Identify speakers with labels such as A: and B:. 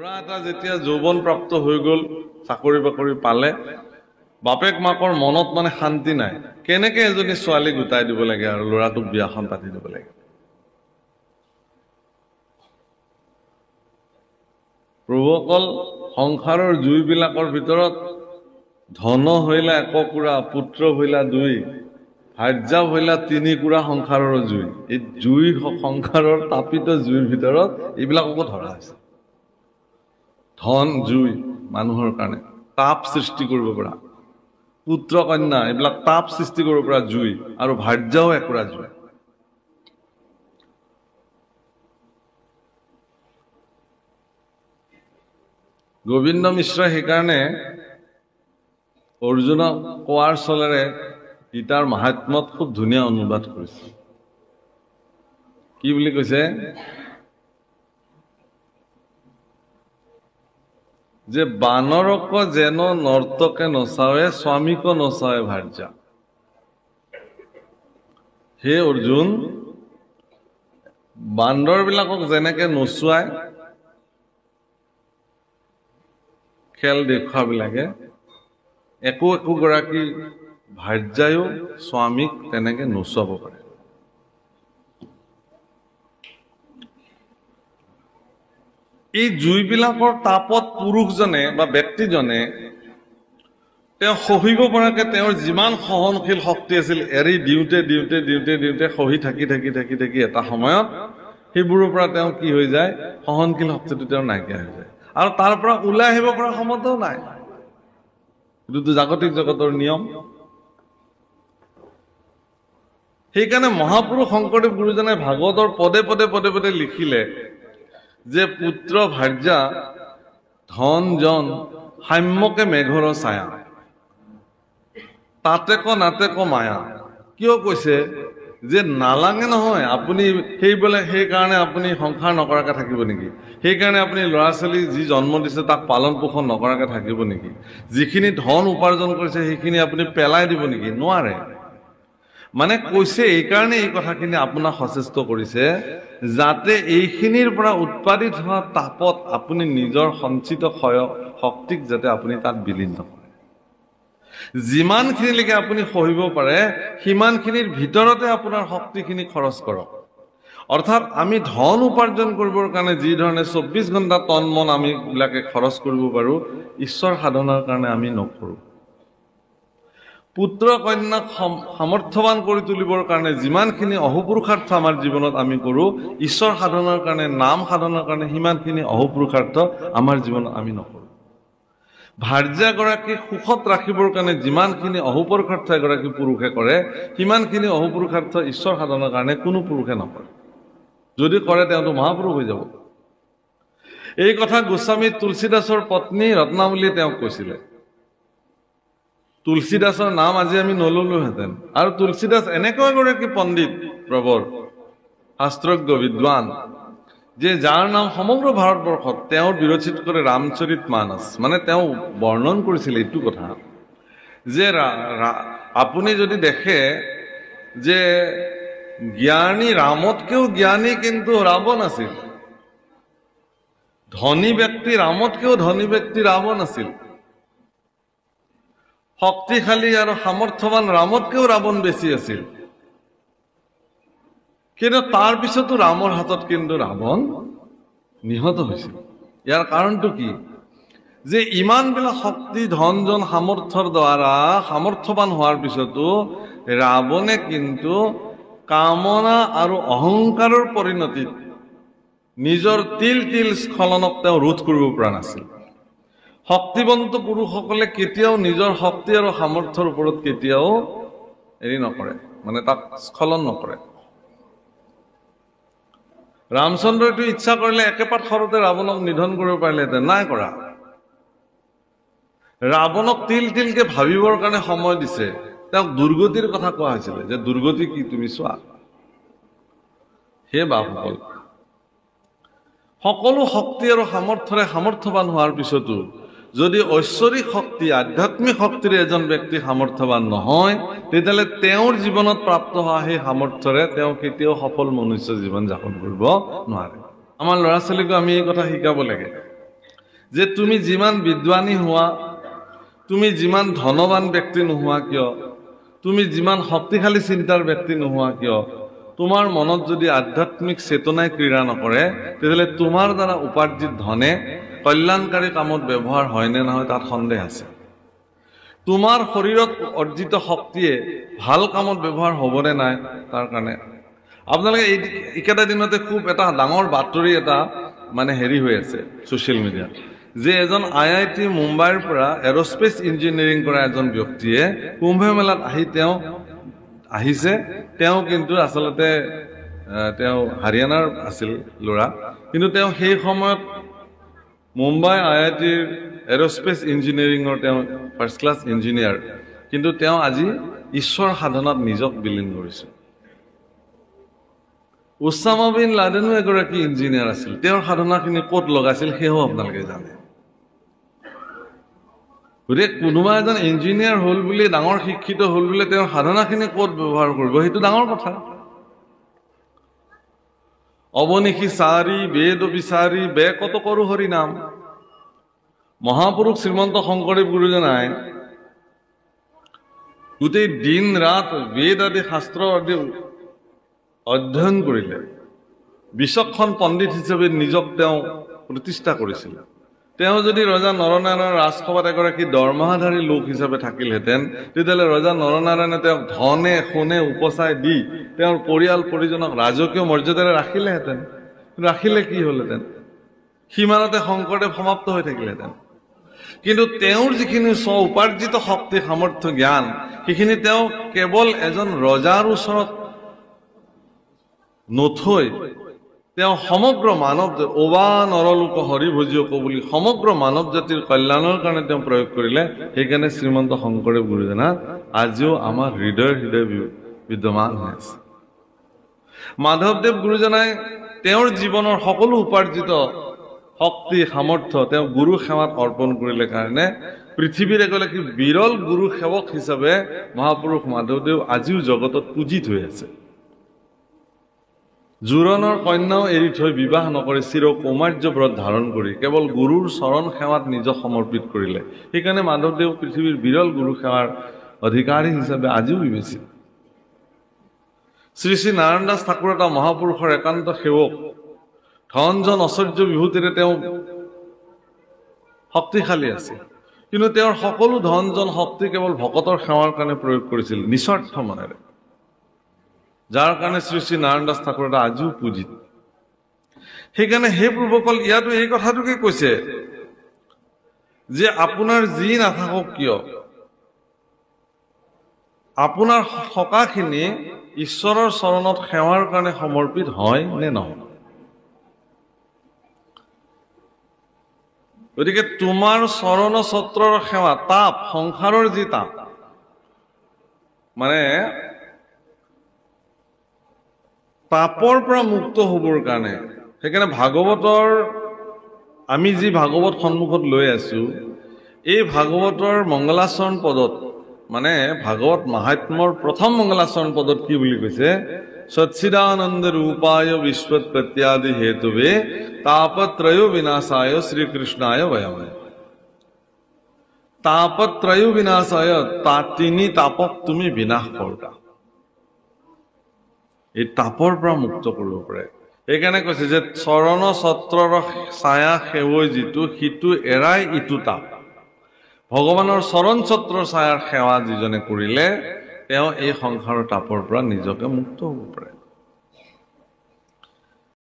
A: ল'ৰা এটা যেতিয়া যৌৱন প্ৰাপ্ত হৈ গ'ল, চাকৰি বাকৰি পালে, বাপেক মাকৰ মনত মানে শান্তি নাই, কেনেকে এজনী ছোৱালী গোটাই দিব লাগে আৰু ল'ৰাটোক বিয়াখন পাতি দিব লাগে। প্ৰভুসকল, সংসাৰৰ জুইবিলাকৰ ভিতৰত ধন হইলা 1 কুৰা, পুত্ৰ হইলা 2, ভাৰ্যা হইলা 3 কুৰা সংসাৰৰ জুই। এই জুই সংসাৰৰ তাপিত জুইৰ ভিতৰত এইবিলাককো ধৰা আছে। ধন জুই মানুহৰ কাৰণে তাপ সৃষ্টি কৰিব পৰা, পুত্ৰ কন্যা এইবিলাক তাপ সৃষ্টি কৰিব পৰা জুই, আৰু ভাৰ্যাও 1 কুৰা জুই। গোবিন্দ মিশ্ৰই সেইকাৰণে অৰ্জুনক কোৱাৰ চলেৰে গীতাৰ মাহাত্ম্যত খুব ধুনীয়া অনুবাদ কৰিছে। কি বুলি কৈছে? যে বানৰক যেন নৰ্তকে নচাৱে, স্বামীক নচাৱে ভাৰ্যা। হে অৰ্জুন, বান্দৰবিলাকক যেনেকে নচুৱাই খেল দেখুৱাবিলাকে, একো গৰাকী ভাৰ্যায়ো স্বামীক তেনেকে নচুৱাব পাৰে। এই জুইবিলাকৰ তাপত পুৰুষজনে বা ব্যক্তিজনে তেওঁ সহিব পৰাকে তেওঁৰ যিমান সহনশীল শক্তি আছিল, এৰি দিওঁতে দিওঁতে দিওঁতে দিওঁতে সহি থাকি থাকি থাকি থাকি এটা সময়ত সেইবোৰৰ পৰা তেওঁ কি হৈ যায়, সহনশীল শক্তিটো তেওঁৰ নাইকিয়া হৈ যায়, আৰু তাৰ পৰা ওলাই আহিব পৰা ক্ষমতাও নাই। এইটোতো জাগতিক জগতৰ নিয়ম। সেইকাৰণে মহাপুৰুষ শংকৰদেৱ গুৰুজনে ভাগৱতৰ পদে পদে পদে পদে লিখিলে যে পুত্ৰ ভাৰ্যা ধন জন সাম্যকে মেঘৰ ছায়া, তাতেক নাতেক মায়া। কিয় কৈছে? যে নালাগে নহয় আপুনি সেইকাৰণে আপুনি সংসাৰ নকৰাকে থাকিব নেকি? সেইকাৰণে আপুনি ল'ৰা ছোৱালী যি জন্ম দিছে তাক পালন পোষণ নকৰাকে থাকিব নেকি? যিখিনি ধন উপাৰ্জন কৰিছে সেইখিনি আপুনি পেলাই দিব নেকি? নোৱাৰে। মানে কৈছে এইকাৰণে এই কথাখিনি আপোনাক সচেষ্ট কৰিছে যাতে এইখিনিৰ পৰা উৎপাদিত হোৱা তাপত আপুনি নিজৰ সঞ্চিত শক্তিক যাতে আপুনি তাত বিলীন নকৰে। যিমানখিনিলৈকে আপুনি সহিব পাৰে সিমানখিনিৰ ভিতৰতে আপোনাৰ শক্তিখিনি খৰচ কৰক। অৰ্থাৎ আমি ধন উপাৰ্জন কৰিবৰ কাৰণে যি ধৰণে 24 ঘণ্টা তন মন আমি বিলাকে খৰচ কৰিব পাৰো, ঈশ্বৰ সাধনাৰ কাৰণে আমি নকৰোঁ। পুত্ৰ কন্যাক সামৰ্থ্যৱান কৰি তুলিবৰ কাৰণে যিমানখিনি অহোপুৰুষাৰ্থ আমাৰ জীৱনত আমি কৰোঁ, ঈশ্বৰ সাধনাৰ কাৰণে, নাম সাধনাৰ কাৰণে সিমানখিনি অহোপুৰুষাৰ্থ আমাৰ জীৱনত আমি নকৰোঁ। ভাৰ্যাগৰাকীক সুখত ৰাখিবৰ কাৰণে যিমানখিনি অহোপুৰুষাৰ্থ এগৰাকী পুৰুষে কৰে, সিমানখিনি অহোপুৰুষাৰ্থ ঈশ্বৰ সাধনাৰ কাৰণে কোনো পুৰুষে নকৰে। যদি কৰে তেওঁতো মহাপুৰুষ হৈ যাব। এই কথা গোস্বামী তুলসীদাসৰ পত্নী ৰত্নাৱলীয়ে তেওঁক কৈছিলে। তুলসীদাসৰ নাম আজি আমি নললোহেঁতেন। আৰু তুলসীদাস এনেকুৱা এগৰাকী পণ্ডিত, প্ৰবৰ শাস্ত্ৰজ্ঞ বিদ্বান, যে যাৰ নাম সমগ্ৰ ভাৰতবৰ্ষত তেওঁৰ বিৰচিত কৰে ৰামচৰিত মানস। মানে তেওঁ বৰ্ণন কৰিছিল এইটো কথা যে আপুনি যদি দেখে যে জ্ঞানী ৰামতকেও জ্ঞানী কিন্তু ৰাৱণ আছিল, ধনী ব্যক্তি ৰামতকেও ধনী ব্যক্তি ৰাৱণ আছিল, শক্তিশালী আৰু সামৰ্থ্যৱান ৰামতকেও ৰাৱণ বেছি আছিল, কিন্তু তাৰ পিছতো ৰামৰ হাতত কিন্তু ৰাৱণ নিহত হৈছিল। ইয়াৰ কাৰণটো কি? যে ইমানবিলাক শক্তি ধন জন সামৰ্থ্যৰ দ্বাৰা সামৰ্থ্যৱান হোৱাৰ পিছতো ৰাৱণে কিন্তু কামনা আৰু অহংকাৰৰ পৰিণতিত নিজৰ তিল তিল স্খলনক তেওঁ ৰোধ কৰিব পৰা নাছিল। শক্তিবন্ত পুৰুষসকলে কেতিয়াও নিজৰ শক্তি আৰু সামৰ্থ্যৰ ওপৰত কেতিয়াও হেৰি নকৰে, মানে তাক স্খলন নকৰে। ৰামচন্দ্ৰইটো ইচ্ছা কৰিলে একেপাত সৰতে ৰাৱণক নিধন কৰিব পাৰিলেহেঁতেন, নাই কৰা। ৰাৱণক তিল তিলকে ভাবিবৰ কাৰণে সময় দিছে। তেওঁক দুৰ্গতিৰ কথা কোৱা হৈছিলে যে দুৰ্গতি কি তুমি চোৱা। সেই বাপসকল, সকলো শক্তি আৰু সামৰ্থ্যৰে সামৰ্থ্যৱান হোৱাৰ পিছতো যদি ঐশ্বৰিক শক্তি, আধ্যাত্মিক শক্তিৰে এজন ব্যক্তি সামৰ্থ্যৱান নহয়, তেতিয়াহ'লে তেওঁৰ জীৱনত প্ৰাপ্ত হোৱা সেই সামৰ্থ্যৰে তেওঁ কেতিয়াও সফল মনুষ্য জীৱন যাপন কৰিব নোৱাৰে। আমাৰ ল'ৰা ছোৱালীকো আমি এই কথা শিকাব লাগে যে তুমি যিমান বিদ্বানী হোৱা, তুমি যিমান ধনবান ব্যক্তি নোহোৱা কিয়, তুমি যিমান শক্তিশালী চিন্তাৰ ব্যক্তি নোহোৱা কিয়, তোমাৰ মনত যদি আধ্যাত্মিক চেতনাই ক্ৰীড়া নকৰে, তেতিয়াহ'লে তোমাৰ দ্বাৰা উপাৰ্জিত ধনে কল্যাণকাৰী কামত ব্যৱহাৰ হয় নে নহয় তাত সন্দেহ আছে। তোমাৰ শৰীৰত অৰ্জিত শক্তিয়ে ভাল কামত ব্যৱহাৰ হ'বনে নাই তাৰ কাৰণে আপোনালোকে এইকেইটা দিনতে খুব এটা ডাঙৰ বাতৰি এটা মানে হেৰি হৈ আছে ছ'চিয়েল মিডিয়াত, যে এজন IIT মুম্বাইৰ পৰা এৰস্পেচ ইঞ্জিনিয়াৰিং কৰা এজন ব্যক্তিয়ে কুম্ভ মেলাত আহিছে। তেওঁ কিন্তু আচলতে তেওঁ হাৰিয়ানাৰ আছিল ল'ৰা, কিন্তু তেওঁ সেই সময়ত মুম্বাই IITৰ এৰস্পেচ ইঞ্জিনিয়াৰিঙৰ তেওঁ ফাৰ্ষ্ট ক্লাছ ইঞ্জিনিয়াৰ, কিন্তু তেওঁ আজি ঈশ্বৰ সাধনাত নিজক বিলীন কৰিছে। উছামা বিন লাডেনো এগৰাকী ইঞ্জিনিয়াৰ আছিল, তেওঁৰ সাধনাখিনি ক'ত লগাইছিল সেয়াও আপোনালোকে জানে। গতিকে কোনোবা এজন ইঞ্জিনিয়াৰ হ'ল বুলি, ডাঙৰ শিক্ষিত হ'ল বুলি তেওঁৰ সাধনাখিনি ক'ত ব্যৱহাৰ কৰিব সেইটো ডাঙৰ কথা। অৱনিশি চাৰি বেদ বিচাৰি বে কত কৰো হৰি নাম। মহাপুৰুষ শ্ৰীমন্ত শংকৰদেৱ গুৰুজনাই গোটেই দিন ৰাত বেদ আদি শাস্ত্ৰ আদি অধ্যয়ন কৰিলে, বিচক্ষণ পণ্ডিত হিচাপে নিজক তেওঁ প্ৰতিষ্ঠা কৰিছিল। তেওঁ যদি ৰজা নৰনাৰায়ণৰ ৰাজসভাত এগৰাকী দৰমহাধাৰী লোক হিচাপে থাকিলহেঁতেন, তেতিয়াহ'লে ৰজা নৰনাৰায়ণে তেওঁক ধনে সোণে উপচাই দি তেওঁৰ পৰিয়াল পৰিজনক ৰাজকীয় মৰ্যাদাৰে ৰাখিলেহেঁতেন। ৰাখিলে কি হ'লহেঁতেন? সিমানতে শংকৰদেৱ সমাপ্ত হৈ থাকিলহেঁতেন। কিন্তু তেওঁৰ যিখিনি স্ব উপাৰ্জিত শক্তি সামৰ্থ্য জ্ঞান, সেইখিনি তেওঁ কেৱল এজন ৰজাৰ ওচৰত নথৈ তেওঁ সমগ্ৰ মানৱ অবা নৰলোক হৰি ভজিয়ক বুলি সমগ্ৰ মানৱ জাতিৰ কল্যাণৰ কাৰণে তেওঁ প্ৰয়োগ কৰিলে। সেইকাৰণে শ্ৰীমন্ত শংকৰদেৱ গুৰুজনা আজিও আমাৰ হৃদয় বিদ্যমান হৈ আছে। মাধৱদেৱ গুৰুজনাই তেওঁৰ জীৱনৰ সকলো উপাৰ্জিত শক্তি সামৰ্থ্য তেওঁ গুৰু সেৱাত অৰ্পণ কৰিলে কাৰণে পৃথিৱীৰ এগৰাকী বিৰল গুৰু সেৱক হিচাপে মহাপুৰুষ মাধৱদেৱ আজিও জগতত পূজিত হৈ আছে। জোৰণৰ কন্যাও এৰি থৈ বিবাহ নকৰি চিৰ কৌমাৰ্য ব্ৰত ধাৰণ কৰি কেৱল গুৰুৰ চৰণ সেৱাত নিজক সমৰ্পিত কৰিলে। সেইকাৰণে মাধৱদেৱ পৃথিৱীৰ বিৰল গুৰু সেৱাৰ অধিকাৰী হিচাপে আজিও বিবেচিত। শ্ৰী শ্ৰী নাৰায়ণ দাস ঠাকুৰ এটা মহাপুৰুষৰ একান্ত সেৱক, ধন জন ঐশ্বৰ্য বিভূতিৰে তেওঁ শক্তিশালী আছিল, কিন্তু তেওঁৰ সকলো ধন জন শক্তি কেৱল ভকতৰ সেৱাৰ কাৰণে প্ৰয়োগ কৰিছিল নিস্বাৰ্থ মনেৰে, যাৰ কাৰণে শ্ৰী শ্ৰী নাৰায়ণ দাস ঠাকুৰ এটা আজিও পূজিত। সেইকাৰণে সেই প্ৰভুসকল ইয়াতো এই কথাটোকে কৈছে যে আপোনাৰ যি নাথাকক কিয়, আপোনাৰ সকাখিনি ঈশ্বৰৰ চৰণত সেৱাৰ কাৰণে সমৰ্পিত হয় নে নহয়। গতিকে তোমাৰ চৰণ ছত্ৰৰ সেৱা তাপ, সংসাৰৰ যি তাপ, মানে পাপৰ পৰা মুক্ত হ'বৰ কাৰণে, সেইকাৰণে ভাগৱতৰ আমি যি ভাগৱত সন্মুখত লৈ আছো, এই ভাগৱতৰ মংগলাচৰণ পদত মানে ভাগৱত মাহাত্ম্যৰ প্ৰথম মংগলাচৰণ পদত কি বুলি কৈছে? সচ্চিদানন্দ ৰূপায় বিশ্বৎপত্যাদি হেতুবে তাপত্ৰয় বিনাশায় শ্ৰীকৃষ্ণায় বয়মে। তাপত্ৰয় বিনাশায়, তিনি তাপক তুমি বিনাশ কৰা। এই তাপৰ পৰা মুক্ত কৰিব পাৰে। সেইকাৰণে কৈছে যে চৰণ ছত্ৰৰ ছায়া সেৱৈ যিটো, সিটো এৰাই ইটো তাপ। ভগৱানৰ চৰণ ছত্ৰৰ ছায়াৰ সেৱা যিজনে কৰিলে তেওঁ এই সংসাৰৰ তাপৰ পৰা নিজকে মুক্ত হ'ব পাৰে।